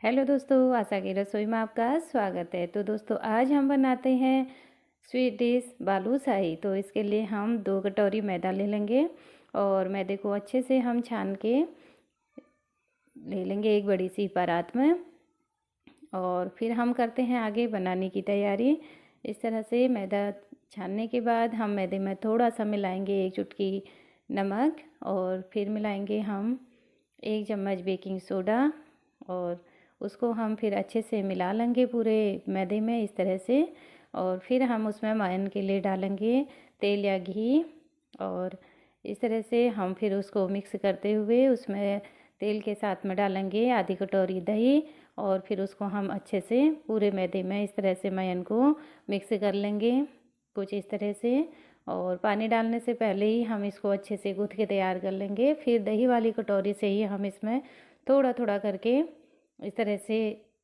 Hello दोस्तों, आशा की रसोई में आपका स्वागत है। तो दोस्तों आज हम बनाते हैं स्वीट डिश बालूशाही। तो इसके लिए हम 2 कटोरी मैदा ले लेंगे और मैदे को अच्छे से हम छान के ले लेंगे एक बड़ी सी परात में। और फिर हम करते हैं आगे बनाने की तैयारी। इस तरह से मैदा छानने के बाद हम मैदे में थोड़ा सा मिलाएंगे 1 चुटकी नमक और फिर मिलाएंगे हम 1 चम्मच बेकिंग सोडा और उसको हम फिर अच्छे से मिला लेंगे पूरे मैदे में इस तरह से। और फिर हम उसमें मायन के लिए डालेंगे तेल या घी और इस तरह से हम फिर उसको मिक्स करते हुए उसमें तेल के साथ में डालेंगे आधी कटोरी दही और फिर उसको हम अच्छे से पूरे मैदे में इस तरह से मायन को मिक्स कर लेंगे कुछ इस तरह से। और पानी डालने से पहले ही हम इसको अच्छे से गूँथ के तैयार कर लेंगे। फिर दही वाली कटोरी से ही हम इसमें थोड़ा थोड़ा करके इस तरह से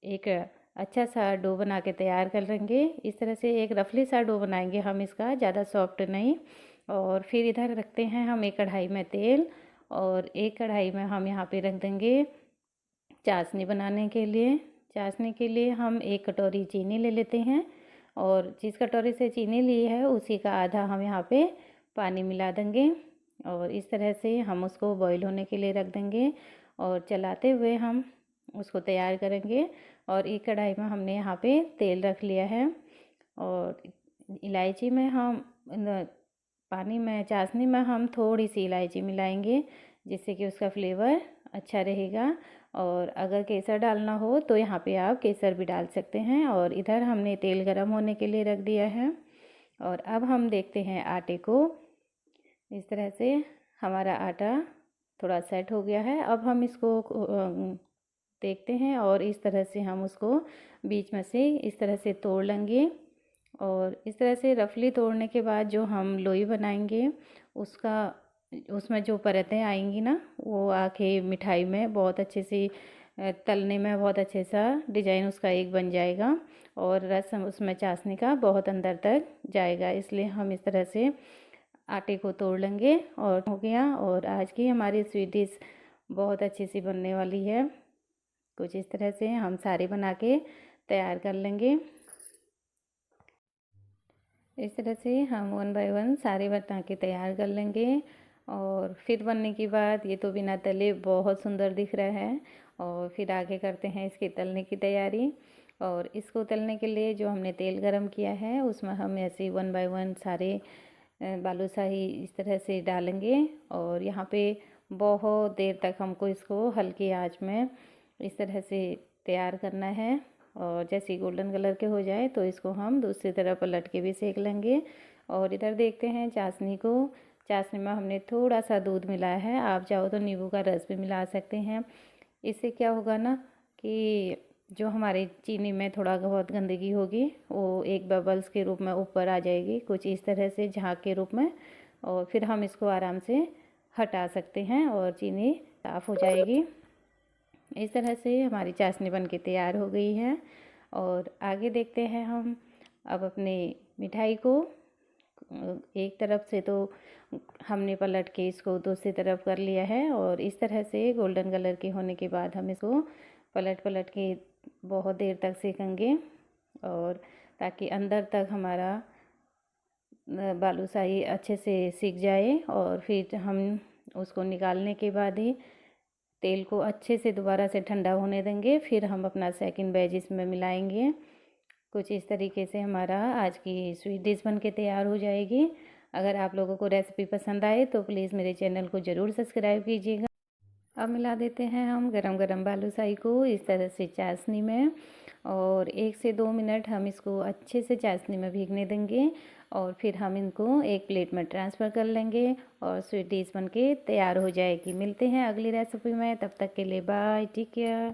एक अच्छा सा डो बना के तैयार कर लेंगे। इस तरह से एक रफली सा डो बनाएंगे हम इसका, ज़्यादा सॉफ्ट नहीं। और फिर इधर रखते हैं हम एक कढ़ाई में तेल और एक कढ़ाई में हम यहाँ पे रख देंगे चाशनी बनाने के लिए। चाशनी के लिए हम 1 कटोरी चीनी ले लेते हैं और जिस कटोरी से चीनी ली है उसी का आधा हम यहाँ पे पानी मिला देंगे और इस तरह से हम उसको बॉईल होने के लिए रख देंगे और चलाते हुए हम उसको तैयार करेंगे। और एक कढ़ाई में हमने यहाँ पे तेल रख लिया है और इलायची में हम पानी में चाशनी में हम थोड़ी सी इलायची मिलाएंगे जिससे कि उसका फ्लेवर अच्छा रहेगा। और अगर केसर डालना हो तो यहाँ पे आप केसर भी डाल सकते हैं। और इधर हमने तेल गरम होने के लिए रख दिया है और अब हम देखते हैं आटे को। इस तरह से हमारा आटा थोड़ा सेट हो गया है। अब हम इसको देखते हैं और इस तरह से हम उसको बीच में से इस तरह से तोड़ लेंगे। और इस तरह से रफली तोड़ने के बाद जो हम लोई बनाएंगे उसमें जो परतें आएंगी ना वो आके मिठाई में बहुत अच्छे से तलने में बहुत अच्छे सा डिजाइन उसका एक बन जाएगा और रस उसमें चाशनी का बहुत अंदर तक जाएगा। इसलिए हम इस तरह से आटे को तोड़ लेंगे और हो गया। और आज की हमारी स्वीट डिश बहुत अच्छी सी बनने वाली है। कुछ इस तरह से हम सारे बना के तैयार कर लेंगे। इस तरह से हम 1 बाय 1 सारे बना के तैयार कर लेंगे। और फिर बनने के बाद ये तो बिना तले बहुत सुंदर दिख रहा है। और फिर आगे करते हैं इसके तलने की तैयारी। और इसको तलने के लिए जो हमने तेल गरम किया है उसमें हम ऐसे 1 बाय 1 सारे बालूशाही इस तरह से डालेंगे। और यहाँ पे बहुत देर तक हमको इसको हल्की आंच में इस तरह से तैयार करना है। और जैसे गोल्डन कलर के हो जाए तो इसको हम दूसरी तरफ पलट के भी सेक लेंगे। और इधर देखते हैं चाशनी को। चाशनी में हमने थोड़ा सा दूध मिलाया है, आप चाहो तो नींबू का रस भी मिला सकते हैं। इससे क्या होगा ना कि जो हमारी चीनी में थोड़ा बहुत गंदगी होगी वो एक बबल्स के रूप में ऊपर आ जाएगी कुछ इस तरह से झाग के रूप में। और फिर हम इसको आराम से हटा सकते हैं और चीनी साफ़ हो जाएगी। इस तरह से हमारी चाशनी बन के तैयार हो गई है। और आगे देखते हैं हम अब अपने मिठाई को। एक तरफ से तो हमने पलट के इसको दूसरी तरफ कर लिया है और इस तरह से गोल्डन कलर के होने के बाद हम इसको पलट पलट के बहुत देर तक सेकेंगे और ताकि अंदर तक हमारा बालूशाही अच्छे से सीख जाए। और फिर हम उसको निकालने के बाद ही तेल को अच्छे से दोबारा से ठंडा होने देंगे। फिर हम अपना सेकंड बैच इसमें मिलाएंगे। कुछ इस तरीके से हमारा आज की स्वीट डिश बन के तैयार हो जाएगी। अगर आप लोगों को रेसिपी पसंद आए तो प्लीज़ मेरे चैनल को ज़रूर सब्सक्राइब कीजिएगा। अब मिला देते हैं हम गरम गरम बालूशाही को इस तरह से चाशनी में और 1 से 2 मिनट हम इसको अच्छे से चाशनी में भीगने देंगे। और फिर हम इनको एक प्लेट में ट्रांसफ़र कर लेंगे और स्वीट डिश बन के तैयार हो जाएगी। मिलते हैं अगली रेसिपी में, तब तक के लिए बाय, टेक केयर।